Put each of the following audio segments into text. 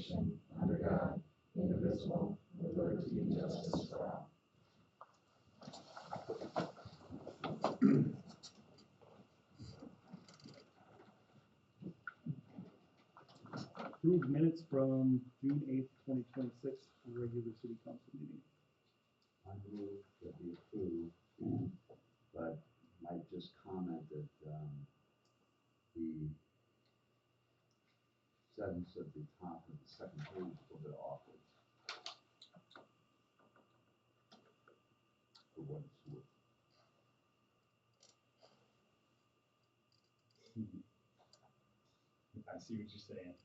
nation, under God, indivisible, with liberty and justice for all. Approved minutes from June 8th, 2026, regular city council meeting. I move that we approve, but might just comment that the sentence at the top of the second page is a little bit awkward. For what it's worth. I see what you're saying.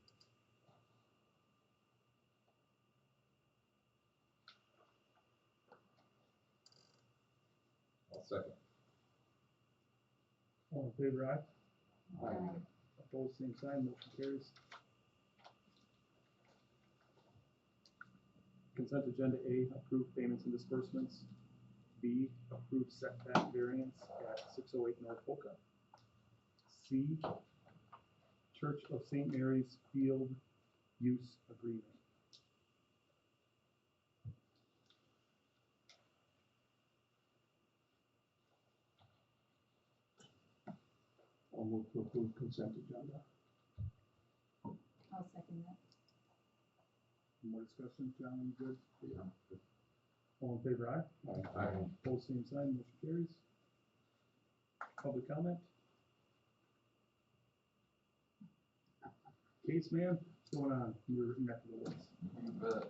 I'll second. All in favor, aye. Aye. Opposed, same sign, motion carries. Consent agenda A, approved payments and disbursements. B, approved setback variance at 608 North Polka. C, Church of St. Mary's Field Use Agreement. I'll move to approve consent agenda. I'll second that. More discussion, John, you good? Yeah. All in favor, aye. Aye. Opposed, same sign, motion carries. Public comment? Case, man, what's going on in your neck of the woods? You bet.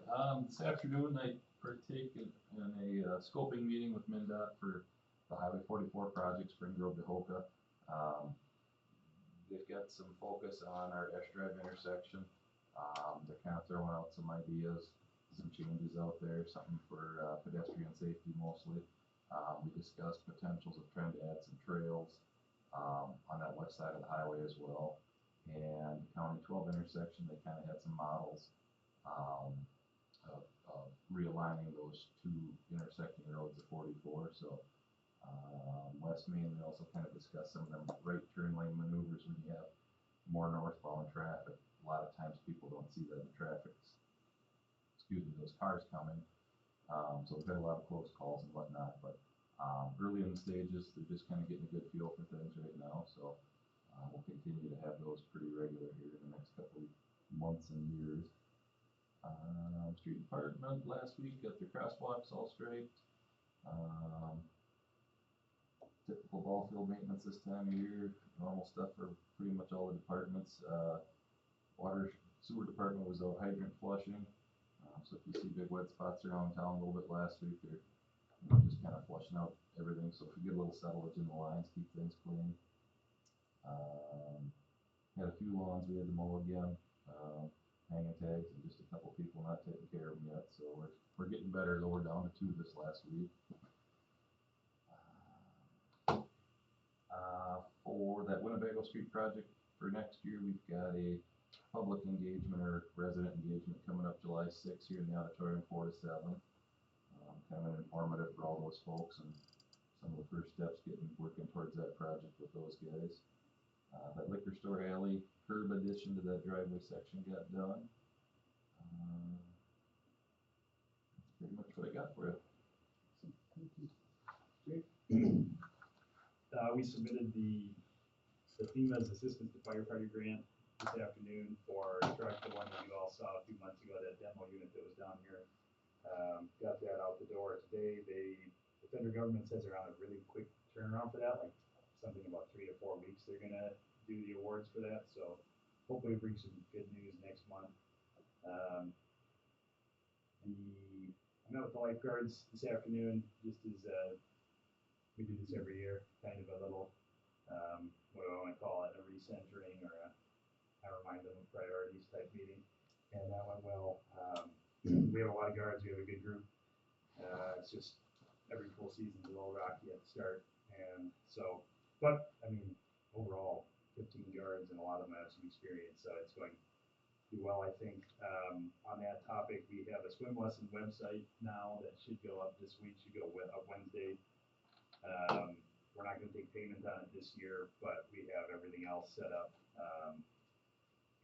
This afternoon, I partake in a scoping meeting with MnDOT for the Highway 44 project, Spring Grove to Hoka. They've got some focus on our Esch Drive intersection. They're kind of throwing out some ideas, some changes out there, something for pedestrian safety mostly. We discussed potentials of trying to add some trails on that west side of the highway as well. And the County 12 intersection, they kind of had some models of realigning those two intersecting roads at 44. So West Main, we also kind of discussed some of them right turn lane maneuvers when you have more northbound traffic. A lot of times people don't see that the traffic's, those cars coming. So we've had a lot of close calls and whatnot, but early in the stages, they're just kind of getting a good feel for things right now. So we'll continue to have those pretty regular here in the next couple of months and years. Street department last week got their crosswalks all straight. Typical ball field maintenance this time of year, normal stuff for pretty much all the departments. Water sewer department was out hydrant flushing. So if you see big wet spots around town a little bit last week, they're just kind of flushing out everything. So if we get a little settlage in the lines, keep things clean. Had a few lawns we had to mow again, hanging tags, and just a couple people not taking care of them yet. So we're getting better, though. We're down to 2 this last week. For that Winnebago Street project for next year, we've got a public engagement or resident engagement coming up July 6th here in the auditorium, 4 to 7. Kind of informative for all those folks and some of the first steps working towards that project with those guys. That liquor store alley curb addition to that driveway section got done. That's pretty much what I got for you. Thank you. Jake? We submitted the FEMA's Assistance to Firefighter Grant this afternoon for truck, the one that you all saw a few months ago, that demo unit that was down here. Got that out the door today. The federal government says they're on a really quick turnaround for that, like something about 3 to 4 weeks they're gonna do the awards for that. So hopefully bring some good news next month. I met with the lifeguards this afternoon, just as we do this every year, kind of a little, what do I want to call it, a recentering or I remind them of priorities type meeting. And that went well. We have a lot of guards, we have a good group. It's just every full season's a little rocky at the start. And so, but I mean, overall, 15 guards and a lot of them have some experience, so it's going to do well, I think. On that topic, we have a swim lesson website now that should go up this week, should go up Wednesday. We're not going to take payment on it this year, but we have everything else set up.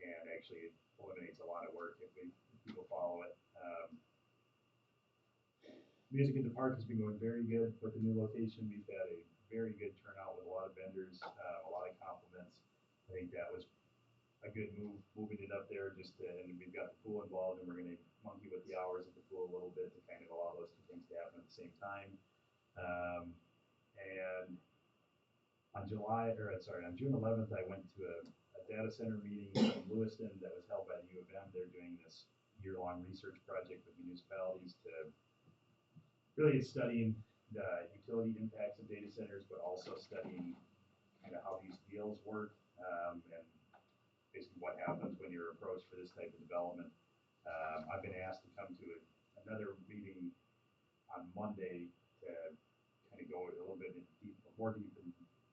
and actually eliminates a lot of work if people follow it. Music in the park has been going very good with the new location. We've had a very good turnout with a lot of vendors, a lot of compliments. I think that was a good move, moving it up there and we've got the pool involved, and we're gonna monkey with the hours at the pool a little bit to kind of allow those two things to happen at the same time. And on June 11th, I went to a data center meeting in Lewiston that was held by the U of M. They're doing this year-long research project with municipalities to really is studying the utility impacts of data centers, but also studying kind of how these deals work, and basically what happens when you're approached for this type of development. I've been asked to come to another meeting on Monday to kind of go a little bit more deep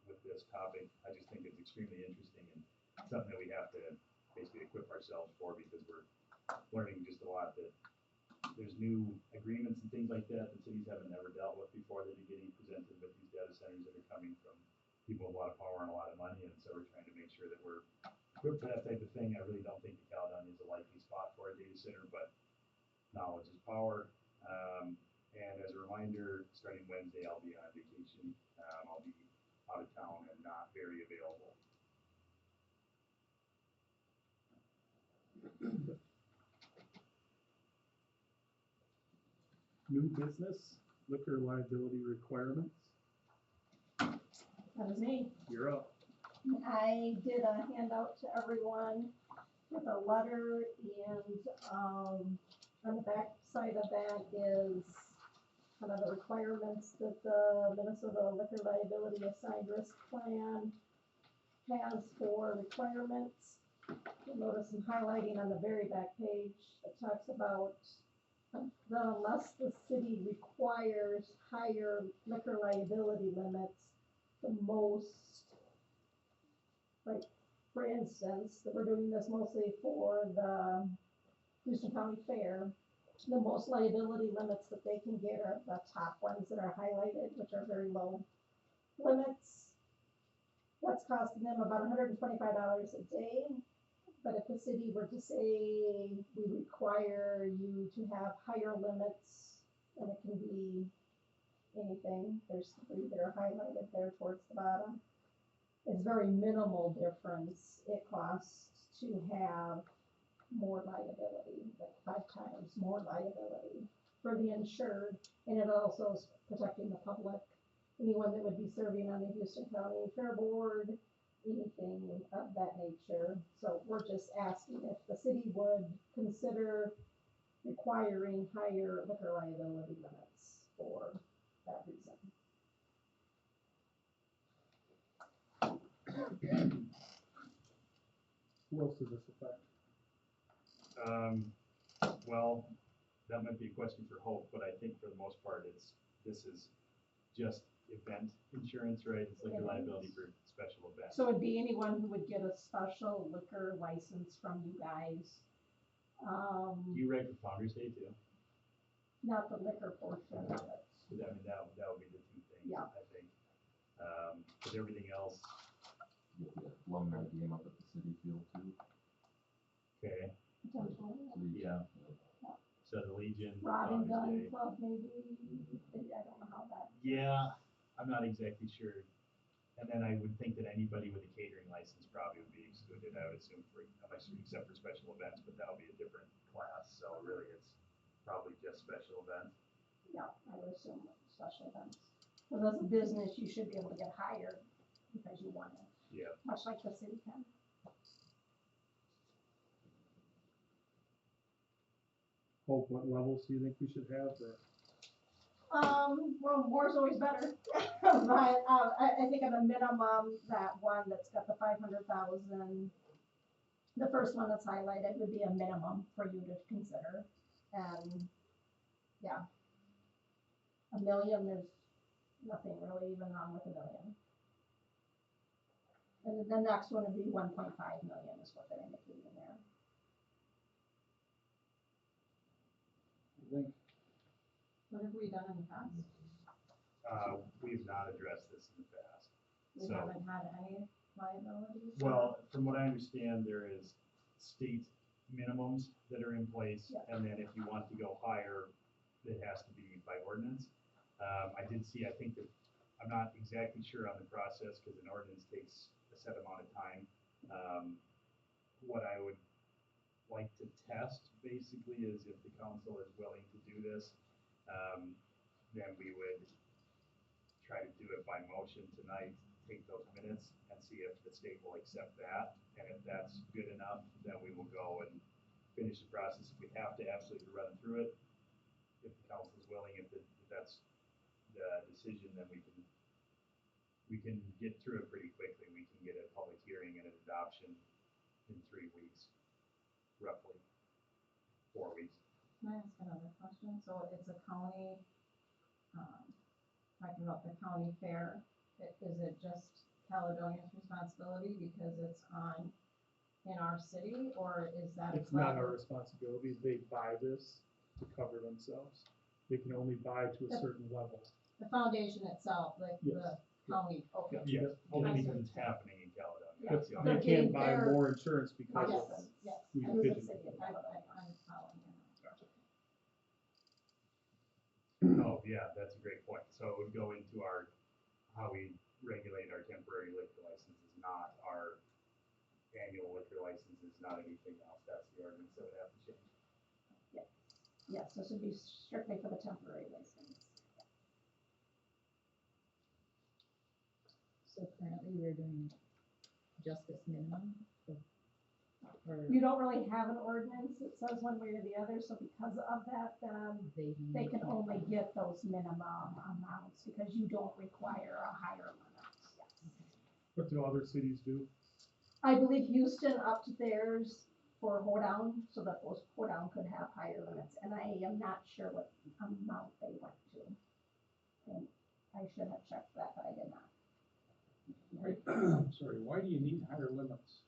with this topic. I just think it's extremely interesting and something that we have to basically equip ourselves for, because we're learning just a lot that there's new agreements and things like that cities haven't ever dealt with before that are getting presented with these data centers that are coming from people with a lot of power and a lot of money, and so we're trying to make sure that we're equipped for that type of thing. I really don't think the Caledonia is a likely spot for a data center, but knowledge is power. And as a reminder, starting Wednesday, I'll be on vacation. I'll be out of town and not very available. New business, liquor liability requirements. That was me. You're up. I did a handout to everyone with a letter, and on the back side of that is kind of the requirements that the Minnesota Liquor Liability Assigned Risk Plan has for requirements. You'll notice some highlighting on the very back page that talks about that unless the city requires higher liquor liability limits, the most, like, for instance, that we're doing this mostly for the Houston County Fair, the most liability limits that they can get are the top ones that are highlighted, which are very low limits. That's costing them about $125 a day. But if the city were to say, we require you to have higher limits, and it can be anything, there's three that are highlighted there towards the bottom. It's very minimal difference. It costs to have more liability, like 5 times more liability for the insured, and it also is protecting the public. Anyone that would be serving on the Houston County Fair Board, anything of that nature. So we're just asking if the city would consider requiring higher liquor liability limits for that reason. Who else does this affect? Well, that might be a question for Hope, but I think for the most part, this is just event insurance, right? It's liquor liability for special events. So it'd be anyone who would get a special liquor license from you guys. You write for Founder's Day too? Not the liquor portion of it. I mean, that would be the two things, Yeah. I think. But everything else, Get the alumni game up at the city field too. okay, Potentially. yeah. So the Legion, Rod and Founder's Gun Day. Club, maybe. I don't know how that. Yeah, I'm not exactly sure. And then I would think that anybody with a catering license probably would be excluded, I would assume, except for special events, but that'll be a different class. So really, it's probably just special events. Yeah, I would assume special events. Because as a business, you should be able to get hired because you want it, Yeah. much like the city can. Hope, what levels do you think we should have? Or Well, more's always better, but, I think at a minimum, that one that's got the 500,000, the first one that's highlighted would be a minimum for you to consider, and, yeah. $1 million, there's nothing really even wrong with $1 million. And then the next one would be 1.5 million is what they're indicating there. I think What have we done in the past? We've not addressed this in the past. We So- haven't had any liabilities? Well, from what I understand, there is state minimums that are in place, Yeah. and then if you want to go higher, it has to be by ordinance. I did see, I think that, I'm not exactly sure on the process, because an ordinance takes a set amount of time. What I would like to test, basically, is if the council is willing to do this, then we would try to do it by motion tonight, take those minutes, and see if the state will accept that. And if that's good enough, then we will go and finish the process. If we have to absolutely run through it, if the council is willing, if that's the decision, then we can get through it pretty quickly. We can get a public hearing and an adoption in 3 weeks, roughly 4 weeks. Can I ask another question? So it's a county, talking about the county fair, is it just Caledonia's responsibility because it's in our city, or is that a It's not our collaborative? responsibility. They buy this to cover themselves. They can only buy to a certain level. The foundation itself, like the Yes. county, okay. Yeah. Yes, only Yes. because it's happening in Caledonia. Yeah. That's the They only. They're can't getting buy their- more insurance because Yes, of yes. we Under the pigeon. city of Caledonia. I'm following you. Oh, yeah, that's a great point. So it would go into how we regulate our temporary liquor licenses, not our annual liquor licenses, not anything else. That's the ordinance that would have to change. Yes, this would be strictly for the temporary license. So currently we're doing just this minimum, or You don't really have an ordinance that says one way or the other, so because of that, they can only get those minimum amounts because you don't require a higher limit. Yes. What do other cities do? I believe Houston upped theirs for hoedown, so that those hoedown could have higher limits, and I am not sure what amount they went to. And I should have checked that, but I did not. Sorry, why do you need higher limits?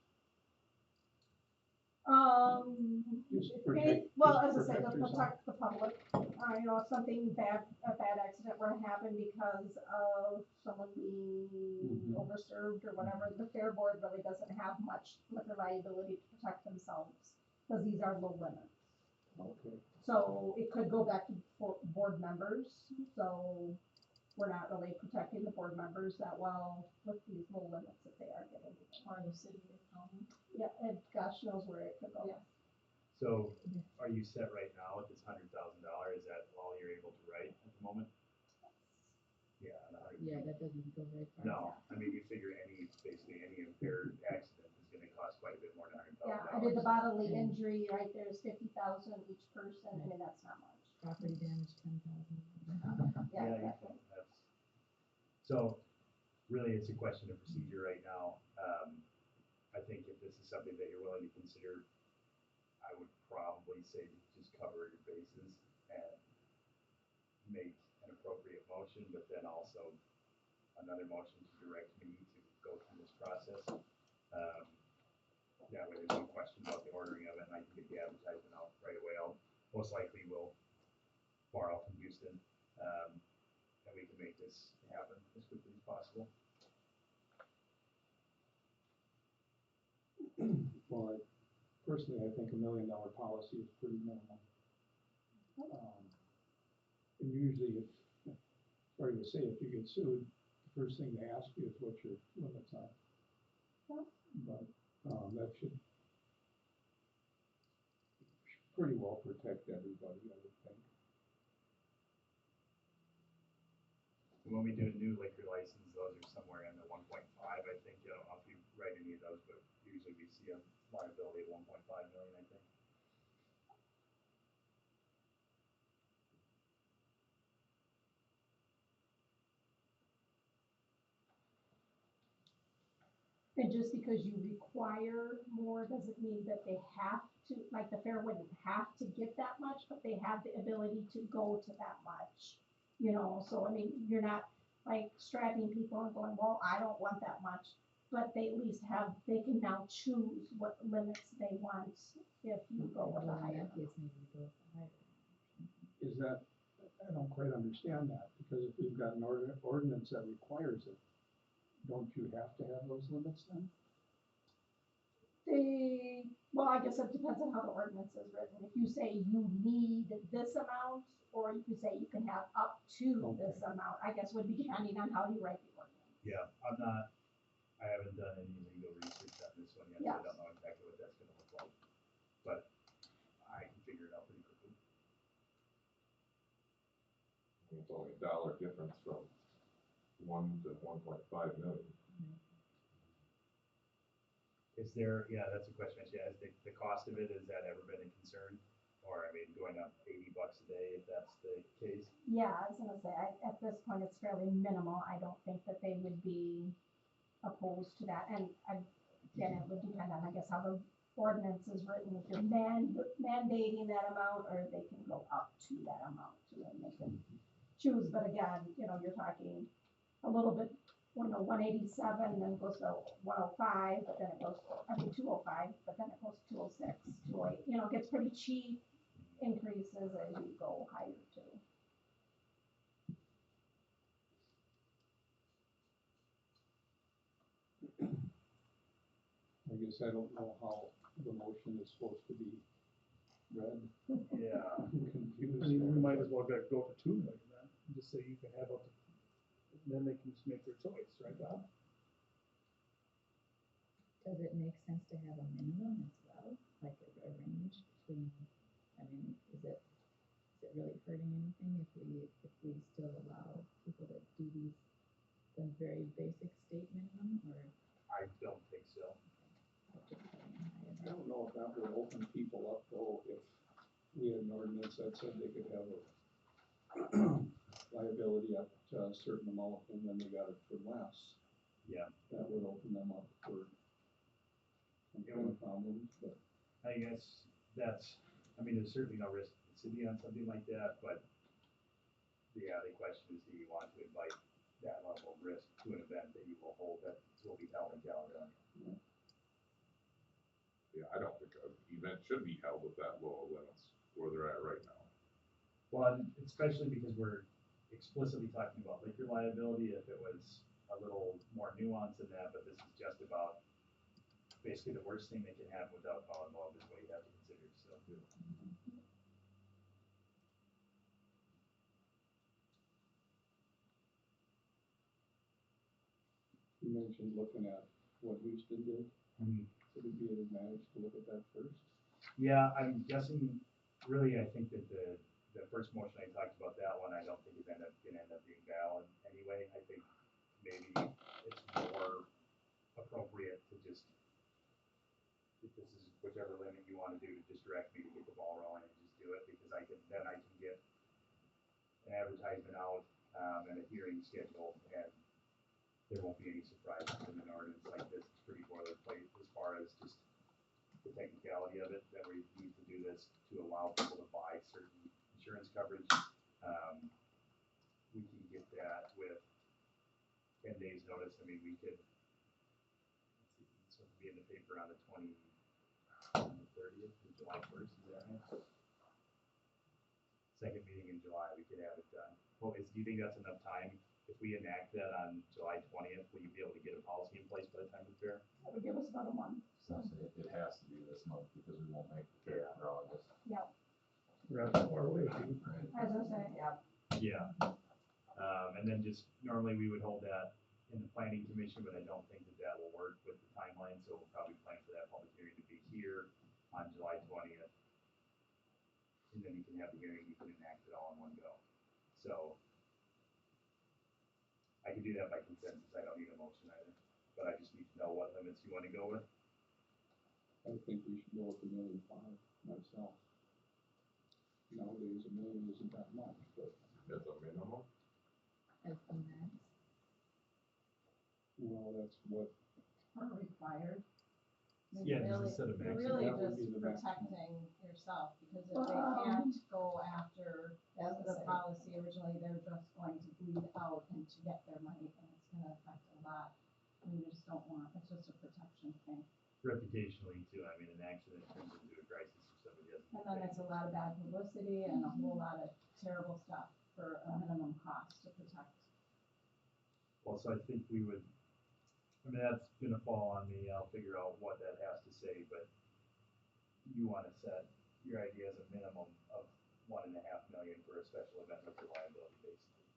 Just protect- Well, just as I said, protect to yourself. protect the public, you know, if something a bad accident were to happen because of someone being Mhm. overserved or whatever, the fair board really doesn't have much liquor liability to protect themselves, because these are low limits. Okay, So it could go back to board members, so we're not really protecting the board members that well with these low limits that they are getting. Or the city or county. Yeah, and gosh knows where it could go. Yeah. So are you set right now with this $100,000? Is that all you're able to write at the moment? Yeah, the 100. yeah, that doesn't go very far. No, I mean, you figure basically any impaired accident is gonna cost quite a bit more than $100,000. Yeah, I did the bodily injury, right, there's 50,000 each person, I mean, that's not much. Property damage, 10,000. Yeah, Yeah, exactly. so really it's a question of procedure right now. I think if this is something that you're willing to consider, I would probably say just cover your bases and make an appropriate motion, but then also another motion to direct me to go through this process. That way there's no question about the ordering of it, and I can get the advertisement out right away. Most likely will borrow from Houston, and we can make this happen as quickly as possible. well, personally, I think $1 million policy is pretty minimal. And usually if, sorry to say, if you get sued, the first thing they ask you is what your limits are. Yeah. But, that should pretty well protect everybody, I would think. When we do a new liquor license, those are somewhere in the 1.5, I think. I don't know if you write any of those, but usually we see a liability of 1.5 million, I think. And just because you require more doesn't mean that they have to, like the fair wouldn't have to get that much, but they have the ability to go to that much. You know, so I mean, you're not like strapping people and going, well, I don't want that much, but they at least they can now choose what limits they want if you go with a Well, in higher. that case, maybe we go with the higher. Is that, I don't quite understand that, because if we've got an ordinance that requires it, don't you have to have those limits then? Well, I guess it depends on how the ordinance is written. If you say you need this amount, or if you say you can have up to this amount, I guess would be depending on how you write the ordinance. Yeah, I haven't done any legal research on this one yet, so I don't know exactly what that's gonna look like. But I can figure it out pretty quickly. It's only $1 difference from 1 to 1.5 million. Is there, yeah, that's a question I should ask. The cost of it, has that ever been a concern? Or, I mean, going up $80 a day, if that's the case? Yeah, I was gonna say, at this point, it's fairly minimal. I don't think that they would be opposed to that. And again, it would depend on, I guess, how the ordinance is written. If you're mandating that amount, or they can go up to that amount, and then they can choose. But again, you're talking a little bit, 187, then it goes to 105, but then it goes, 205, but then it goes to 206, 208. It gets pretty cheap increases as you go higher too. I guess I don't know how the motion is supposed to be read. Yeah. I'm confused. I mean, we might as well go for 2 million then, and just say you can have up to, then they can just make their choice, right, Bob? Does it make sense to have a minimum as well, like a range between, I mean, is it really hurting anything if we still allow people to do the very basic state minimum, or? I don't think so. Just putting a higher I don't know if that would open people up though, if we had an ordinance that said they could have a liability up to a certain amount and then they got it for less. Yeah. That would open them up for some kind of problems, but I guess there's certainly no risk to the city on something like that, but yeah, the question is, do you want to invite that level of risk to an event that you will hold that will be held in Caledonia? Yeah, I don't think an event should be held with that low of limits where they're at right now. Well, and especially because we're explicitly talking about liquor liability. If it was a little more nuanced than that, but this is just about basically the worst thing that can happen with alcohol involved is what you have to consider, so. you mentioned looking at what Houston did. Would it be an advantage to look at that first? Yeah, I'm guessing, really, I think that the first motion I talked about, that one, I don't think is gonna end up being valid anyway. I think maybe it's more appropriate to just, if this is whichever limit you wanna do, to just direct me to get the ball rolling and just do it, because I can get an advertisement out, and a hearing scheduled, and there won't be any surprises in an ordinance like this. It's pretty boilerplate as far as just the technicality of it, that we need to do this to allow people to buy certain insurance coverage. We can get that with 10 days notice. I mean, we could, so it'll be in the paper on the 30th, July 1st, is that right? Second meeting in July, we could have it done. Well, do you think that's enough time? If we enact that on July 20th, will you be able to get a policy in place by the time of the fair? That would give us about a month. So it has to be this month because we won't make the fair for August. Yep. We're not that far away, Right. As I say, yep. Yeah. And then just, normally we would hold that in the planning commission, but I don't think that will work with the timeline, so we'll probably plan for that public hearing to be here on July 20th. And then you can have the hearing, you can enact it all in one go. So I can do that by consensus, I don't need a motion either, but I just need to know what limits you wanna go with. I think we should go with $1.5 million myself. Nowadays, $1 million isn't that much, but That's a minimum. as the max. well, that's what, Or required. I mean, Yeah, really- just instead of You're maximum. really That would be just the maximum. protecting yourself, because if they can't go after the policy originally, they're just going to bleed out and to get their money, and it's gonna affect a lot. And you just don't want, it's just a protection thing. Reputationally too, I mean, an accident turns into a crisis if somebody doesn't. And then it's a lot of bad publicity and a whole lot of terrible stuff for a minimum cost to protect. Well, so I think we would, I mean, that's gonna fall on me, I'll figure out what that has to say, but you wanna set your idea as a minimum of 1.5 million for a special event liquor liability, basically.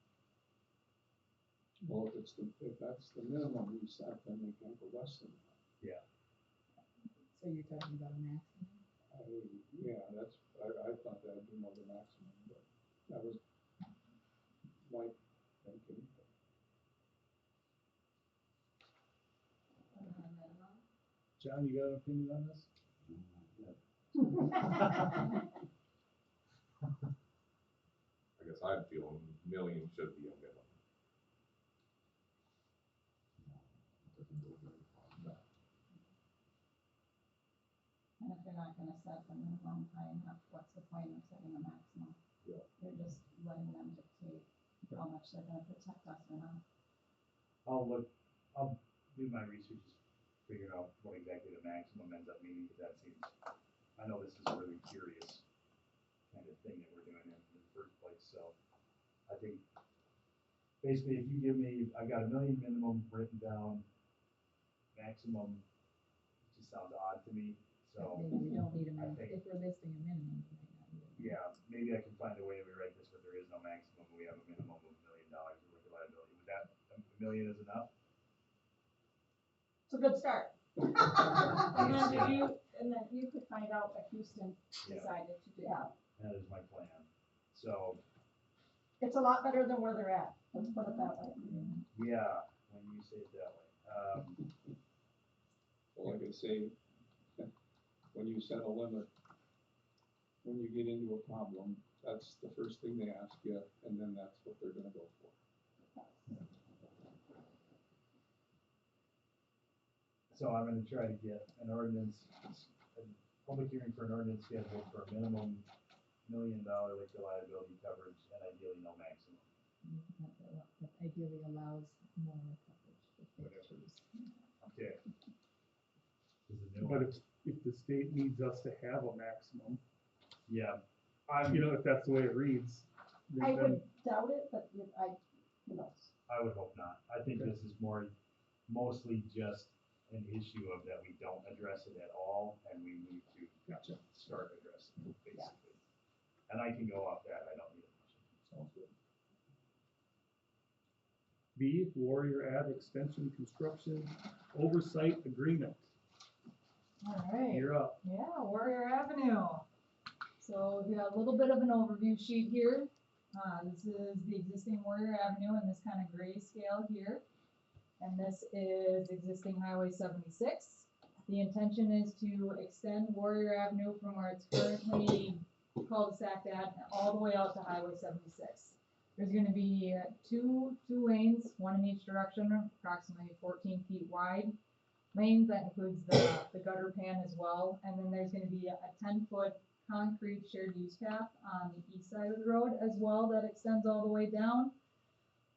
Well, if that's the minimum we set, then they can't go less than that. So you're talking about a maximum? Yeah, I thought that'd be more the maximum, but that was my thinking. John, you got an opinion on this? I guess I'd feel a million should be a minimum. Doesn't go very far. And if you're not gonna set the minimum high enough, what's the point of setting a maximum? Yeah. You're just letting them dictate how much they're gonna protect us or not. I'll do my research, figure out what exactly the maximum ends up meaning, because that seems, I know this is a really curious kind of thing that we're doing in the first place, so I think basically if you give me, I've got a million minimum written down, maximum just sounds odd to me, so. Maybe we don't need a I minimum, think- if we're listing a minimum, we might not need a minimum. Yeah, maybe I can find a way to rewrite this where there is no maximum, we have a minimum of $1 million of liquor liability. Would that, a million is enough? It's a good start. And then you could find out what Houston Yeah. decided to do. Yeah, That is my plan. So, it's a lot better than where they're at, let's put it that way. yeah, when you say it that way. Well, like I say, when you set a limit, when you get into a problem, that's the first thing they ask you, and then that's what they're gonna go for. So I'm gonna try to get an ordinance, a public hearing for an ordinance scheduled for a minimum $1 million liquor liability coverage and ideally no maximum. That ideally allows more coverage if they Whatever. choose. Okay. Is the new But one? if the state needs us to have a maximum, Yeah, you know, if that's the way it reads, I then would doubt it, but who knows? I would hope not. I think this is mostly just an issue of that we don't address it at all, and we need to Gotcha. start addressing it, basically. And I can go off that, I don't need a motion. Sounds good. B, Warrior Ave Extension Construction Oversight Agreement. All right, You're up. yeah, Warrior Avenue. So we got a little bit of an overview sheet here. This is the existing Warrior Avenue in this kind of gray scale here. And this is existing Highway 76. The intention is to extend Warrior Avenue from where it's currently cul-de-sac at all the way out to Highway 76. There's gonna be two lanes, one in each direction, approximately 14 feet wide. Lanes, that includes the gutter pan as well, and then there's gonna be a 10-foot concrete shared use path on the east side of the road as well that extends all the way down.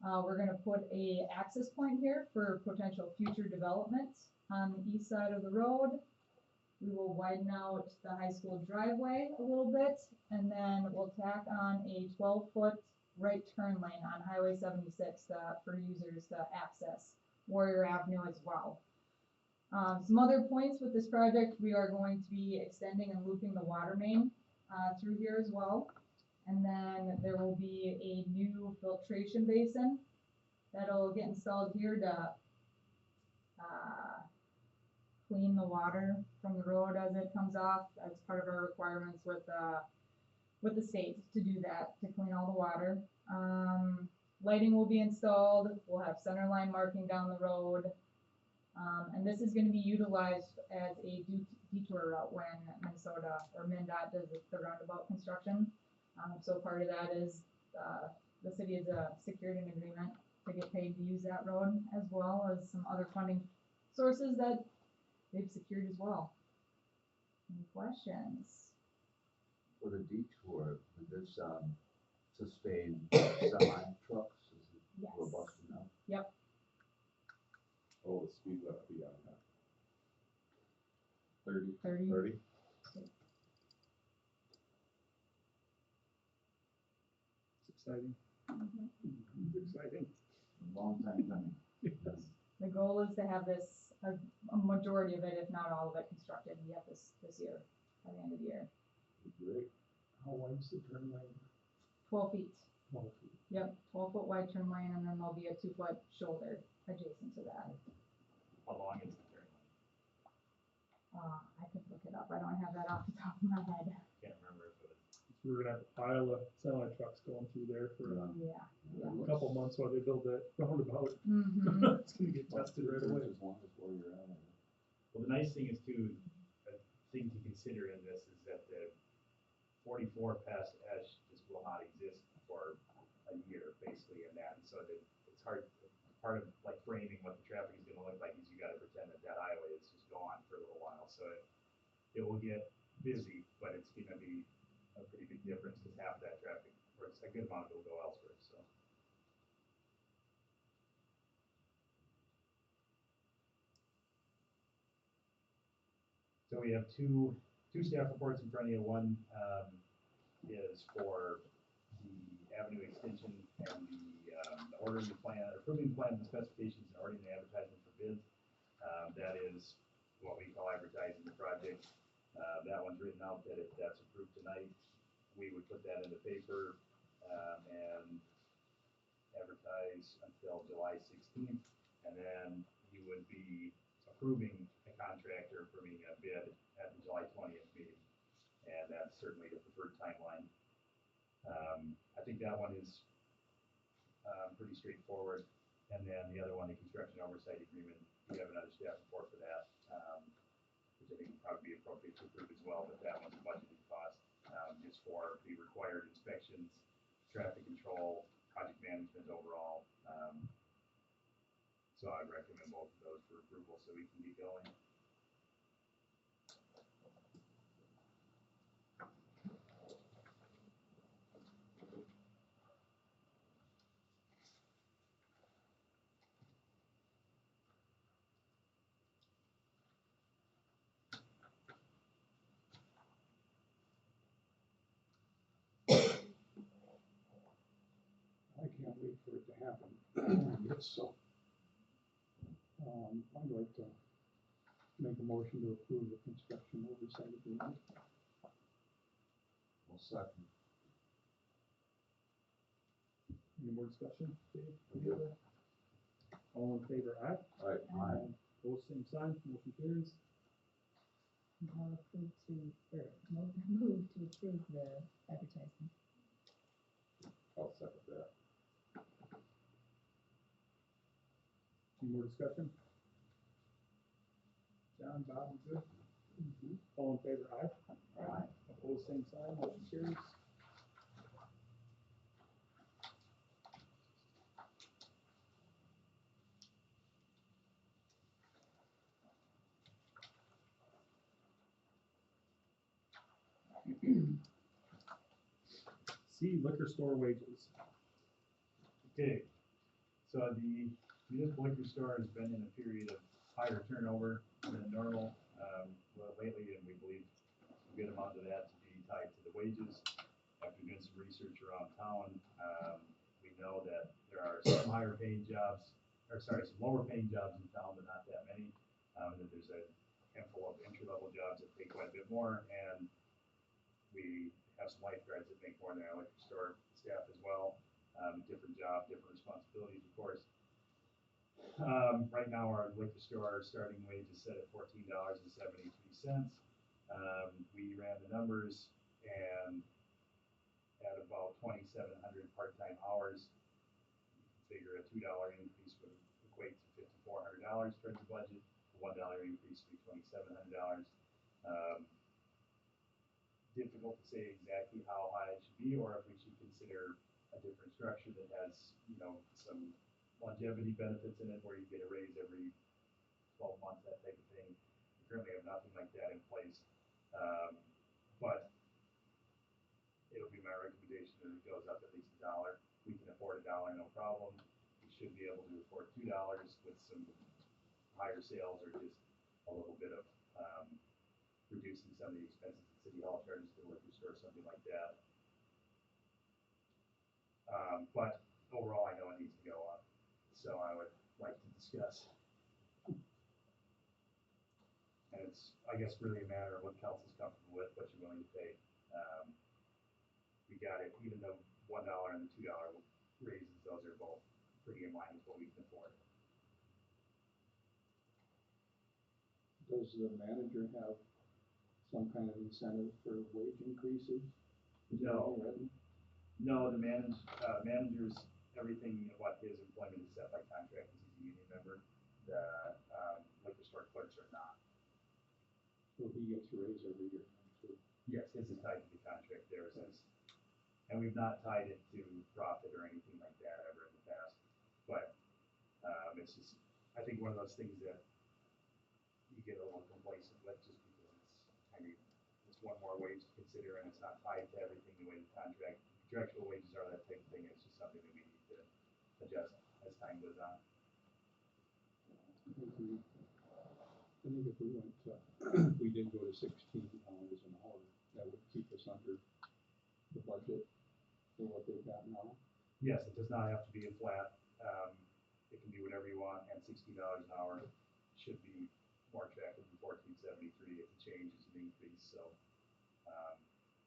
We're gonna put a access point here for potential future development on the east side of the road. We will widen out the high school driveway a little bit, and then we'll tack on a 12-foot right turn lane on Highway 76 for users to access Warrior Avenue as well. Some other points with this project, we are going to be extending and looping the water main through here as well. And then there will be a new filtration basin that'll get installed here to clean the water from the road as it comes off. That's part of our requirements with the state to do that, to clean all the water. Lighting will be installed. We'll have center line marking down the road. And this is gonna be utilized as a detour route when Minnesota or MnDOT does the roundabout construction. So part of that is, the city has secured an agreement to get paid to use that road, as well as some other funding sources that they've secured as well. Any questions? For the detour, with this, sustained semi trucks, is it Yes. robust enough? Yep. Oh, the speed limit be on that. 30? 30. 30? It's exciting. It's exciting. Long time coming. The goal is to have this, a majority of it, if not all of it, constructed yet this year, by the end of the year. Great. How wide's the turn lane? 12 feet. 12 feet. Yep, 12-foot wide turn lane, and then there'll be a 2-foot shoulder adjacent to that. How long is the turn lane? I could look it up. I don't have that off the top of my head. Can't remember if it was. We're gonna have a pile of semi trucks going through there for Yeah. a couple months while they build that roundabout. Mm-hmm. It's gonna get tested right away. As long as where you're at. Well, the nice thing is too, a thing to consider in this is that the 44 past Esch just will not exist for a year, basically, in that, and so that it's hard, part of like framing what the traffic is gonna look like is you gotta pretend that that highway is just gone for a little while, so it will get busy, but it's gonna be a pretty big difference, because half that traffic, or it's a good amount of it will go elsewhere, so. So we have two staff reports in front of you. One is for the avenue extension and the ordering the plan, approving the plans and specifications and ordering the advertisement for bids. That is what we call advertising the project. That one's written out that if that's approved tonight, we would put that in the paper and advertise until July 16th. And then you would be approving a contractor for me a bid at the July 20th meeting. And that's certainly the preferred timeline. I think that one is pretty straightforward. And then the other one, the construction oversight agreement, we have another staff report for that, which I think would probably be appropriate to approve as well, but that one's a budgeted cost, just for the required inspections, traffic control, project management overall. So I'd recommend both of those for approval so we can get going. I can't wait for it to happen. It's so. I'd like to make a motion to approve the construction oversight agreement. Well, second. Any more discussion? Dave, any other? All in favor, aye? Aye. Opposed, same sign, motion carries. I'll approve to, or move to approve the advertisement. I'll second that. Any more discussion? John, Bob, you good? All in favor, aye? Aye. Opposed, same sign, motion carries. C, liquor store wages. Okay, so the municipal liquor store has been in a period of higher turnover than normal, lately, and we believe a good amount of that to be tied to the wages. After doing some research around town, we know that there are some higher paying jobs, or sorry, some lower paying jobs in town, but not that many. And that there's a handful of entry level jobs that pay quite a bit more, and we have some lifeguards that make more than our liquor store staff as well. Different job, different responsibilities, of course. Right now, our liquor store starting wage is set at $14.73. We ran the numbers, and at about 2,700 part-time hours, you can figure a $2 increase would equate to $5,400 towards the budget. A $1 increase would be $2,700. Difficult to say exactly how high it should be, or if we should consider a different structure that has, some longevity benefits in it, where you get a raise every 12 months, that type of thing. We currently have nothing like that in place, but it'll be my recommendation that it goes up at least $1. We can afford $1, no problem. We should be able to afford $2 with some higher sales, or just a little bit of reducing some of the expenses that City Hall charges to the liquor store, something like that. But overall, I know it needs to go up, so I would like to discuss. And it's it's, I guess, really a matter of what council's comfortable with, what you're willing to pay. We got it, even though $1 and the $2 raises, those are both pretty in line with what we can afford. Does the manager have some kind of incentive for wage increases? No. Already? No, the managers, everything about his employment is set by contract, because he's a union member. The liquor store clerks are not. So he gets a raise every year, too. Yes, his is tied to the contract, theirs is. And we've not tied it to profit or anything like that ever in the past. But, it's just, I think one of those things that you get a little complacent with, just because it's one more wage to consider, and it's not tied to everything the way the contractual wages are, that type of thing. It's just something that we need to adjust as time goes on. I think if we went to, we did go to $16 an hour, that would keep us under the budget for what they've got now. Yes, it does not have to be a flat, it can be whatever you want, and $16 an hour should be more attractive than $14.73 if the change is an increase, so,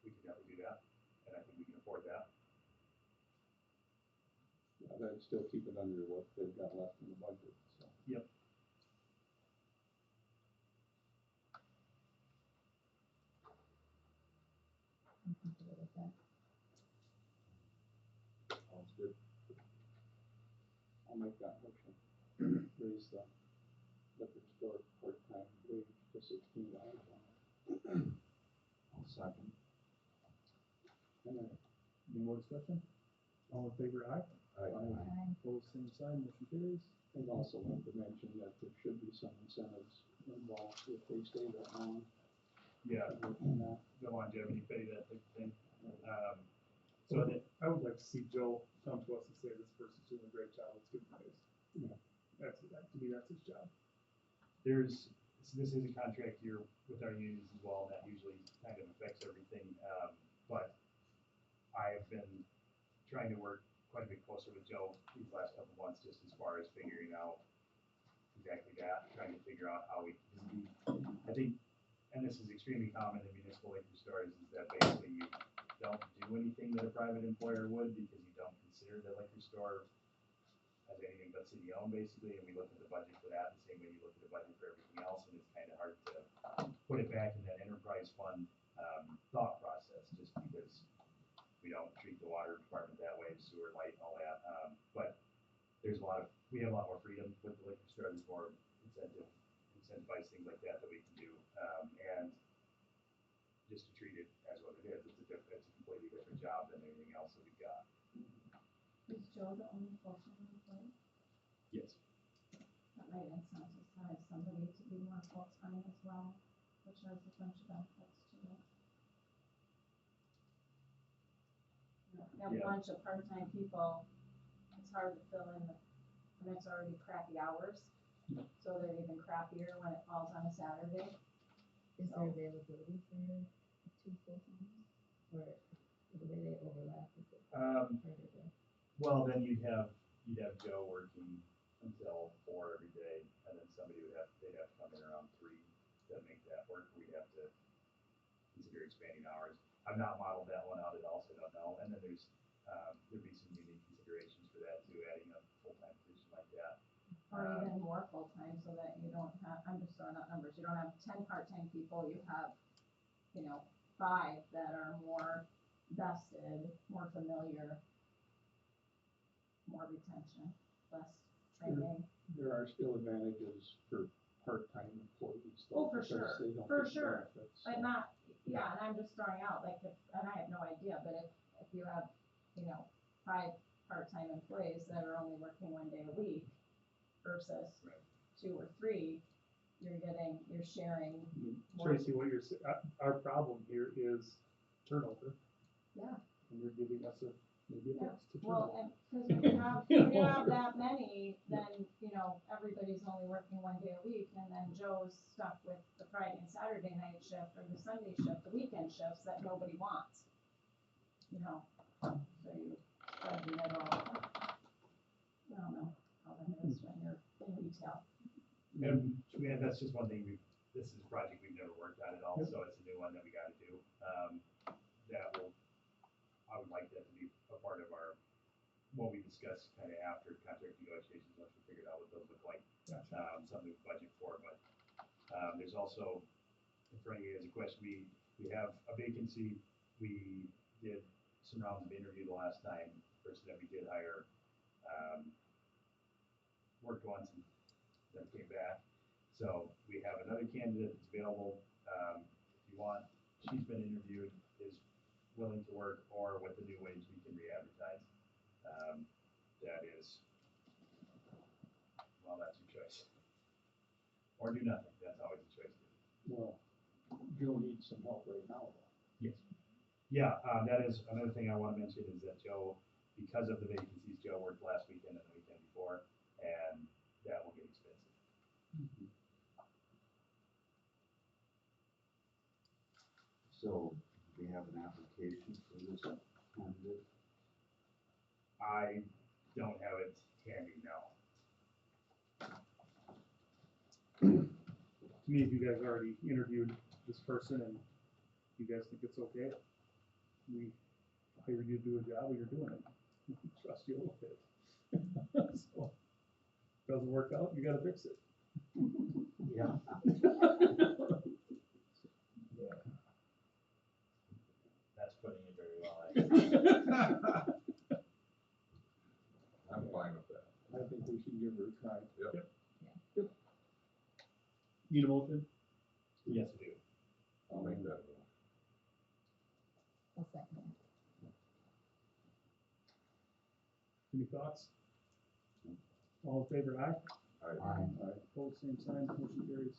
we can definitely do that, and I think we can afford that. Yeah, that'd still keep it under what they've got left in the budget, so. Yep. I'm comfortable with that. Sounds good. I'll make that motion. Raise the liquor store part-time wage to $16 an hour. I'll second. Any more discussion? All in favor, aye. Aye. Opposed, same sign, motion carries. I'd also like to mention that there should be some incentives involved if they stay that long. Yeah, And that, the longevity pay, that type of thing. So that, I would like to see Joe come to us and say this person's doing a great job, let's give him a raise. Yeah. To me, that's his job. there's, so this is a contract year with our unions as well, and that usually kind of affects everything. But I have been trying to work quite a bit closer with Joe these last couple months, just as far as figuring out exactly that, trying to figure out how we can, I think, and this is extremely common in municipal liquor stores, is that basically you don't do anything that a private employer would, because you don't consider the liquor store as anything but city-owned, basically, and we look at the budget for that the same way you look at the budget for everything else, and it's kind of hard to put it back in that enterprise fund, thought process, just because we don't treat the water department that way, sewer, light, all that, but we have a lot more freedom with the liquor store, there's more incentivize things like that we can do, and just to treat it as what it is, it's a completely different job than anything else that we've got. Is Joe the only full-time employee? Yes. That might incentivize somebody to be more full-time as well, which has a bunch of benefits to it. You know, if you have a Yeah. bunch of part-time people, it's hard to fill in and it's already crappy hours. So they're even crappier when it falls on a Saturday. Is there availability for two full-timers, or the way they overlap, is it harder to? Well, then you'd have Joe working until 4 every day, and then they'd have to come in around 3 to make that work. We'd have to consider expanding hours. I've not modeled that one out at all, so I don't know. And then there'd be some unique considerations for that too, adding a full-time position like that. Or even more full-time, so that you don't have, I'm just throwing out numbers, you don't have 10 part-time people, you have, 5 that are more vested, more familiar, more retention, less training. there are still advantages for part-time employees. Oh, though, for because sure, they don't for get sure. benefits, But so. not, yeah, and I'm just throwing out, like, and I have no idea, but if you have, 5 part-time employees that are only working 1 day a week versus Right. 2 or 3, you're sharing more. Tracy, what you're saying, our problem here is turnover, Yeah, and you're giving us maybe a Yeah. fix to well, turnover. and, cause when you have that many, then, everybody's only working 1 day a week, and then Joe's stuck with the Friday and Saturday night shift, or the Sunday shift, the weekend shifts that nobody wants. So you spread the middle. I don't know how that is when you're in retail. And, that's just one thing this is a project we've never worked on at all, Yep. so it's a new one that we gotta do. I would like that to be a part of our, what we discuss kind of after contract negotiations, once we figured out what those look like. Something we budget for, but, there's also, in front of you is a question, we have a vacancy, we did some rounds of interview the last time, person that we did hire, worked once and then came back. So we have another candidate that's available, if you want, she's been interviewed, is willing to work, or with the new wage, we can re-advertise. That is, well, that's your choice. Or do nothing, that's always a choice too. Well, Joe needs some help right now, though. Yes. Yeah, that is, another thing I wanna mention is that Joe, because of the vacancies, Joe worked last weekend and the weekend before, and that will get expensive. So, we have an application for this candidate? I don't have it handy now. To me, if you guys already interviewed this person and you guys think it's okay, we hired you to do a job and you're doing it. We trust you a little bit. So, doesn't work out, you gotta fix it. Yeah. That's putting it very well, actually. I'm fine with that. I think we should give her a try. Yep, Need a motion? Yes, I do. I'll make that. I'll second that. Any thoughts? All in favor, aye? Aye. Opposed, same sign, motion carries.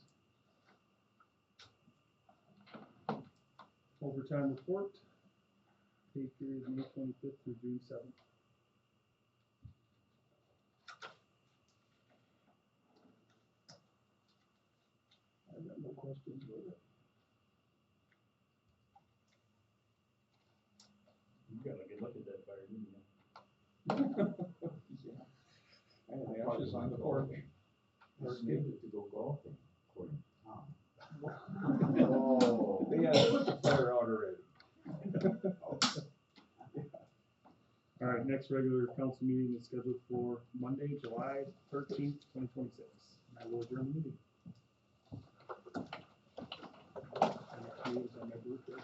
Overtime report, pay period May 25th through June 7th. I got no questions with it. You got a good look at that fire, didn't you? Yeah. I had ashes on the porch. We're scheduled to go golfing, according to Tom. Oh, they had the fire out already. All right, next regular council meeting is scheduled for Monday, July 13th, 2026. I will adjourn the meeting. And next meeting is on my birthday.